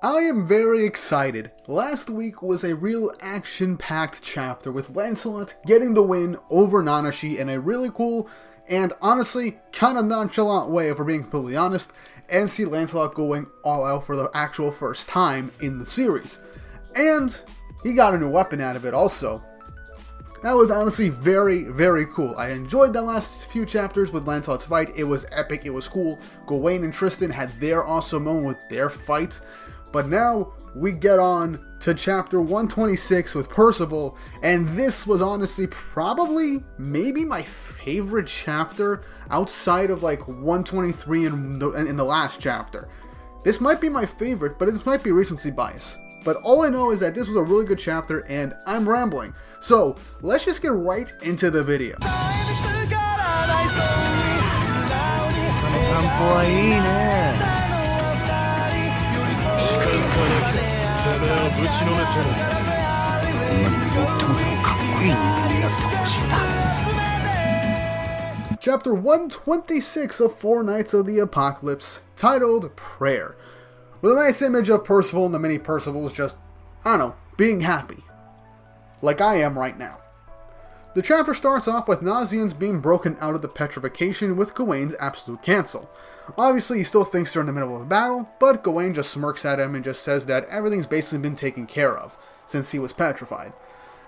I am very excited. Last week was a real action-packed chapter with Lancelot getting the win over Nanashi in a really cool and honestly kind of nonchalant way, if we're being completely honest, and see Lancelot going all out for the actual first time in the series. And he got a new weapon out of it also. That was honestly very, very cool. I enjoyed the last few chapters with Lancelot's fight. It was epic, it was cool. Gawain and Tristan had their awesome moment with their fight. But now we get on to chapter 126 with Percival, and this was honestly probably maybe my favorite chapter outside of like 123 in the last chapter. This might be my favorite, but this might be recency bias. But all I know is that this was a really good chapter, and I'm rambling. So let's just get right into the video. Chapter 126 of Four Nights of the Apocalypse, titled Prayer. With a nice image of Percival and the many Percivals just, I don't know, being happy. Like I am right now. The chapter starts off with Nazians being broken out of the petrification with Gawain's absolute cancel. Obviously he still thinks they're in the middle of a battle, but Gawain just smirks at him and just says that everything's basically been taken care of, since he was petrified.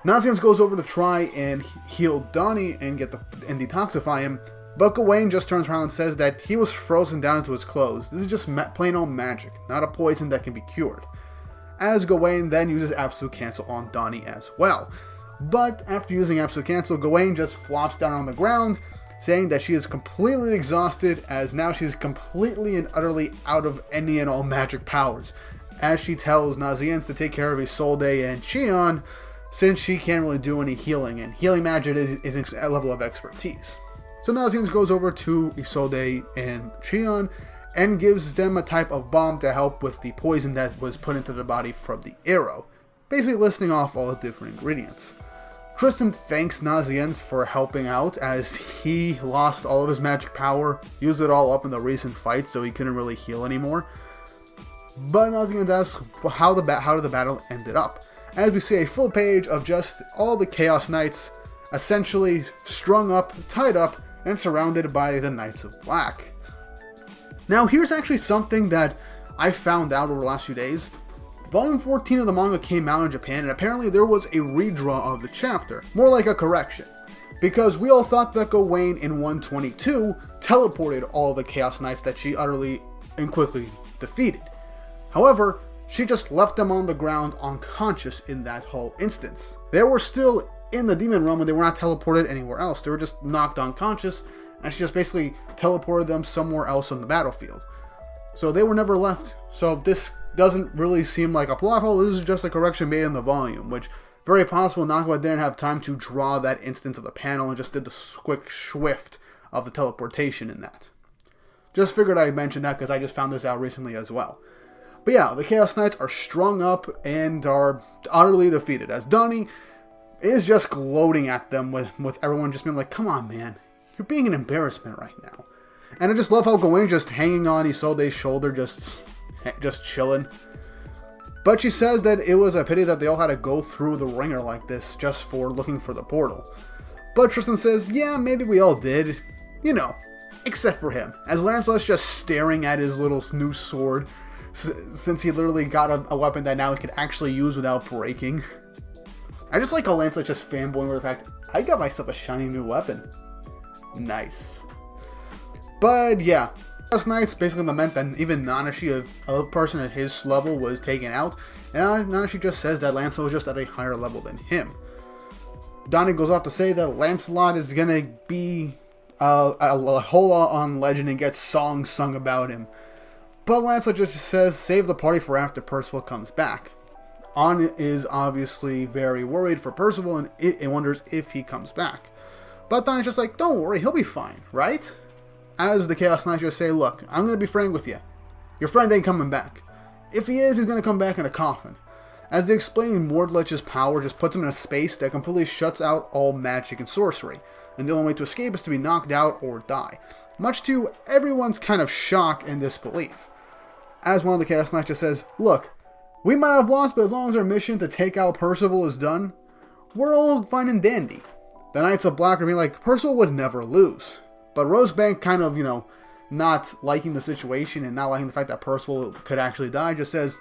Nazians goes over to try and heal Donnie and detoxify him, but Gawain just turns around and says that he was frozen down into his clothes. This is just plain old magic, not a poison that can be cured. As Gawain then uses absolute cancel on Donnie as well. But after using absolute cancel, Gawain just flops down on the ground, saying that she is completely exhausted, as now she's completely and utterly out of any and all magic powers, as she tells Nazians to take care of Isolde and Chion, since she can't really do any healing, and healing magic is a level of expertise. So Nazians goes over to Isolde and Chion and gives them a type of bomb to help with the poison that was put into the body from the arrow, basically listing off all the different ingredients. Tristan thanks Nazians for helping out, as he lost all of his magic power, used it all up in the recent fight, so he couldn't really heal anymore. But Nazians asks how did the battle ended up, as we see a full page of just all the Chaos Knights essentially strung up, tied up, and surrounded by the Knights of Black. Now here's actually something that I found out over the last few days. Volume 14 of the manga came out in Japan, and apparently there was a redraw of the chapter, more like a correction. Because we all thought that Gawain in 122 teleported all the Chaos Knights that she utterly and quickly defeated. However, she just left them on the ground unconscious in that whole instance. They were still in the demon realm and they were not teleported anywhere else. They were just knocked unconscious, and she just basically teleported them somewhere else on the battlefield. So they were never left. So this doesn't really seem like a plot hole. This is just a correction made in the volume, which very possible Nakaba didn't have time to draw that instance of the panel and just did the quick swift of the teleportation in that. Just figured I'd mention that because I just found this out recently as well. But yeah, the Chaos Knights are strung up and are utterly defeated, as Donnie is just gloating at them with everyone just being like, come on man, you're being an embarrassment right now. And I just love how Gawain just hanging on Isolde's shoulder, just chilling. But she says that it was a pity that they all had to go through the ringer like this just for looking for the portal. But Tristan says, yeah, maybe we all did. You know, except for him. As Lancelot's just staring at his little new sword, since he literally got a weapon that now he could actually use without breaking. I just like how Lancelot's just fanboying with the fact, I got myself a shiny new weapon. Nice. But yeah, last night's basically meant that even Nanashi, a person at his level, was taken out, and Nanashi just says that Lancelot was just at a higher level than him. Donnie goes off to say that Lancelot is gonna be a whole lot on legend and get songs sung about him. But Lancelot just says, save the party for after Percival comes back. Anna is obviously very worried for Percival and wonders if he comes back. But Donnie's just like, don't worry, he'll be fine, right? As the Chaos Knights just say, look, I'm going to be frank with you. Your friend ain't coming back. If he is, he's going to come back in a coffin. As they explain, Mordlich's power just puts him in a space that completely shuts out all magic and sorcery, and the only way to escape is to be knocked out or die, much to everyone's kind of shock and disbelief. as one of the Chaos Knights just says, look, we might have lost, but as long as our mission to take out Percival is done, we're all fine and dandy. The Knights of Black are being like, Percival would never lose. But Rosebank kind of, not liking the situation and not liking the fact that Percival could actually die, just says,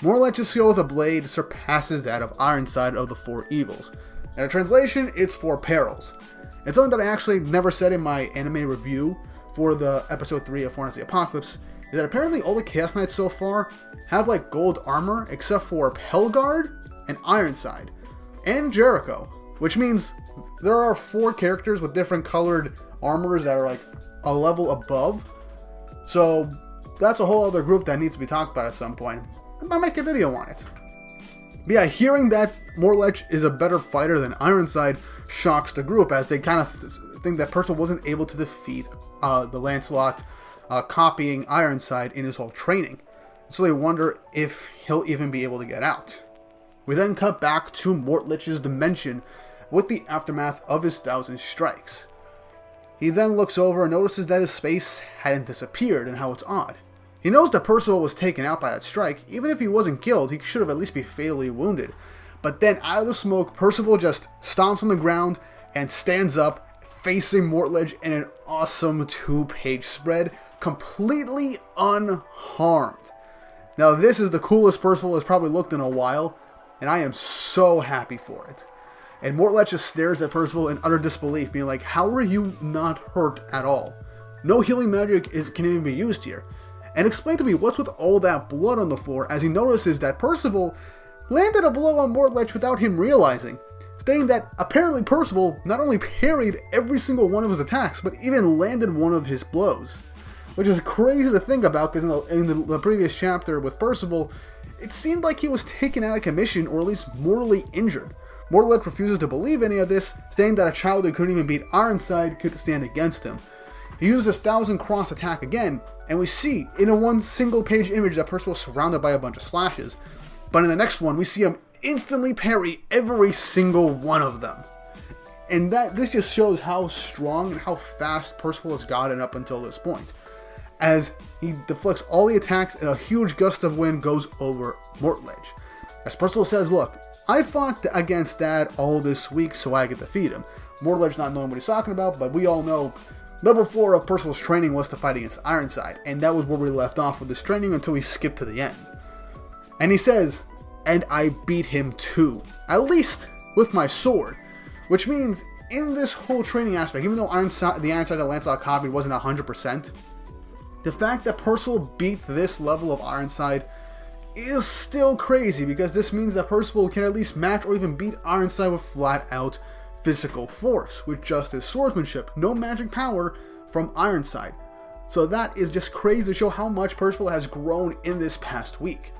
Morlech's skill with a blade surpasses that of Ironside of the Four Evils. In a translation, it's Four Perils. It's something that I actually never said in my anime review for the episode 3 of Four Knights of the Apocalypse, is that apparently all the Chaos Knights so far have like gold armor except for Pelgard and Ironside and Jericho, which means there are 4 characters with different colored armors that are like a level above. So that's a whole other group that needs to be talked about at some point. I might make a video on it. But yeah, hearing that Morlech is a better fighter than Ironside shocks the group, as they kind of think that Percival wasn't able to defeat the Lancelot copying Ironside in his whole training. So they wonder if he'll even be able to get out. We then cut back to Mortlech's dimension with the aftermath of his 1,000 strikes. He then looks over and notices that his space hadn't disappeared and how it's odd. He knows that Percival was taken out by that strike. Even if he wasn't killed, he should have at least been fatally wounded. But then out of the smoke, Percival just stomps on the ground and stands up, facing Mortlech in an awesome 2-page spread, completely unharmed. Now this is the coolest Percival has probably looked in a while, and I am so happy for it. And Mortlech just stares at Percival in utter disbelief, being like, how are you not hurt at all? No healing magic can even be used here. And explain to me what's with all that blood on the floor, as he notices that Percival landed a blow on Mortlech without him realizing, stating that apparently Percival not only parried every single one of his attacks, but even landed one of his blows. Which is crazy to think about, because in the previous chapter with Percival, it seemed like he was taken out of commission, or at least mortally injured. Mortlech refuses to believe any of this, saying that a child who couldn't even beat Ironside could stand against him. He uses his 1,000 cross attack again, and we see in a one single page image that Percival is surrounded by a bunch of slashes. But in the next one, we see him instantly parry every single one of them. And this just shows how strong and how fast Percival has gotten up until this point, as he deflects all the attacks and a huge gust of wind goes over Mortlech. As Percival says, look, I fought against Dad all this week so I could defeat him. Mortlech not knowing what he's talking about, but we all know level 4 of Percival's training was to fight against Ironside, and that was where we left off with this training until we skipped to the end. And he says, and I beat him too, at least with my sword, which means in this whole training aspect, even though the Ironside that Lancelot copied wasn't 100%, the fact that Percival beat this level of Ironside is still crazy, because this means that Percival can at least match or even beat Ironside with flat out physical force, with just his swordsmanship, no magic power from Ironside. So that is just crazy to show how much Percival has grown in this past week.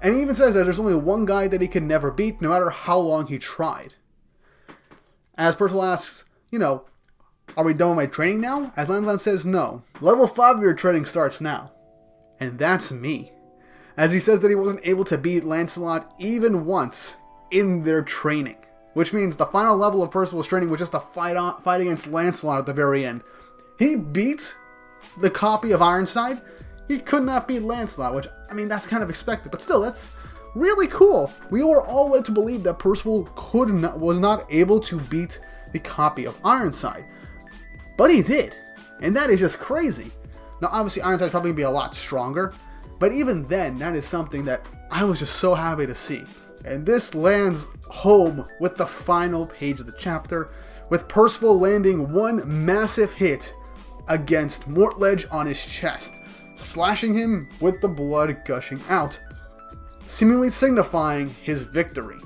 And he even says that there's only one guy that he can never beat, no matter how long he tried. As Percival asks, are we done with my training now? As Lancelot says, no. Level 5 of your training starts now. And that's me. As he says that he wasn't able to beat Lancelot even once in their training. Which means the final level of Percival's training was just a fight against Lancelot at the very end. He beat the copy of Ironside. He could not beat Lancelot, which, that's kind of expected. But still, that's really cool. We were all led to believe that Percival was not able to beat the copy of Ironside. But he did. And that is just crazy. Now, obviously, Ironside's probably going to be a lot stronger. But even then, that is something that I was just so happy to see. And this lands home with the final page of the chapter, with Percival landing one massive hit against Mortlech on his chest, slashing him with the blood gushing out, seemingly signifying his victory.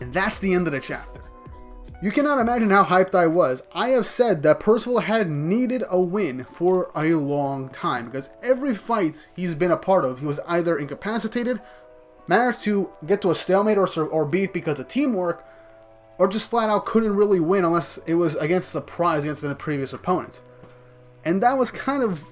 And that's the end of the chapter. You cannot imagine how hyped I was. I have said that Percival had needed a win for a long time, because every fight he's been a part of, he was either incapacitated, managed to get to a stalemate or beat because of teamwork, or just flat out couldn't really win unless it was against a surprise against a previous opponent. And that was kind of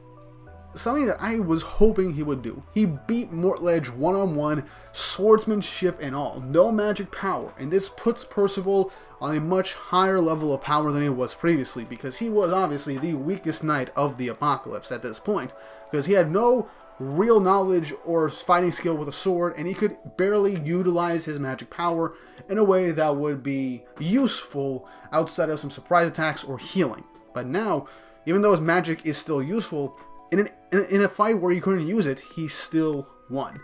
something that I was hoping he would do. He beat Mortlech one-on-one, swordsmanship and all, no magic power, and this puts Percival on a much higher level of power than he was previously, because he was obviously the weakest knight of the Apocalypse at this point, because he had no real knowledge or fighting skill with a sword, and he could barely utilize his magic power in a way that would be useful outside of some surprise attacks or healing. But now, even though his magic is still useful, in a fight where he couldn't use it, he still won.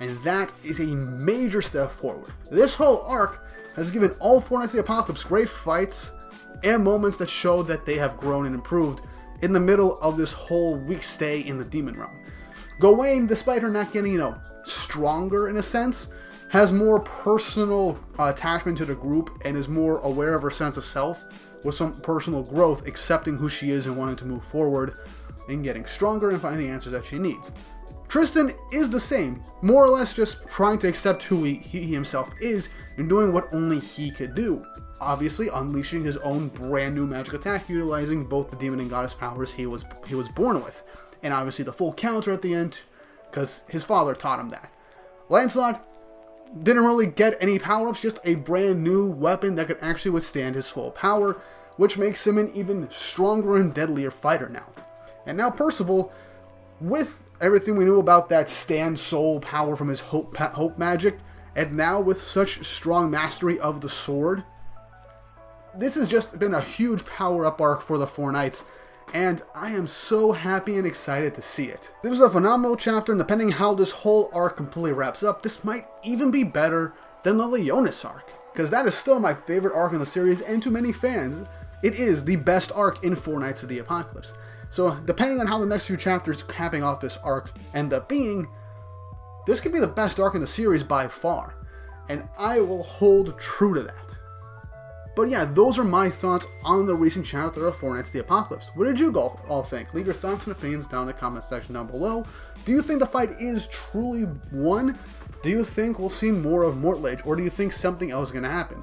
And that is a major step forward. This whole arc has given all four Knights of the Apocalypse great fights and moments that show that they have grown and improved in the middle of this whole week stay in the Demon Realm. Gawain, despite her not getting, stronger in a sense, has more personal attachment to the group and is more aware of her sense of self, with some personal growth, accepting who she is and wanting to move forward and getting stronger and finding the answers that she needs. Tristan is the same, more or less just trying to accept who he himself is and doing what only he could do. Obviously unleashing his own brand new magic attack, utilizing both the demon and goddess powers he was born with. And obviously the full counter at the end, because his father taught him that. Lancelot didn't really get any power-ups, just a brand new weapon that could actually withstand his full power, which makes him an even stronger and deadlier fighter now. And now Percival, with everything we knew about that stand soul power from his hope magic, and now with such strong mastery of the sword, this has just been a huge power-up arc for the Four Knights, and I am so happy and excited to see it. This was a phenomenal chapter, and depending how this whole arc completely wraps up, this might even be better than the Leonis arc, because that is still my favorite arc in the series, and to many fans, it is the best arc in Four Knights of the Apocalypse. So depending on how the next few chapters capping off this arc end up being, this could be the best arc in the series by far, and I will hold true to that. But yeah, those are my thoughts on the recent chapter of Four Knights of the Apocalypse. What did you all think? Leave your thoughts and opinions down in the comment section down below. Do you think the fight is truly won? Do you think we'll see more of Mortlage, or do you think something else is going to happen?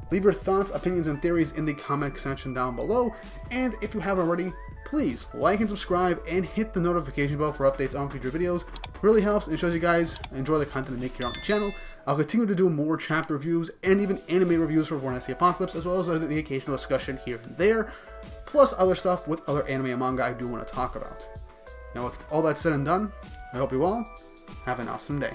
Leave your thoughts, opinions, and theories in the comment section down below. And if you haven't already, please like and subscribe and hit the notification bell for updates on future videos. It really helps and shows you guys enjoy the content I make here on the channel. I'll continue to do more chapter reviews and even anime reviews for Four Knights of the Apocalypse, as well as the occasional discussion here and there, plus other stuff with other anime and manga I do want to talk about. Now with all that said and done, I hope you all have an awesome day.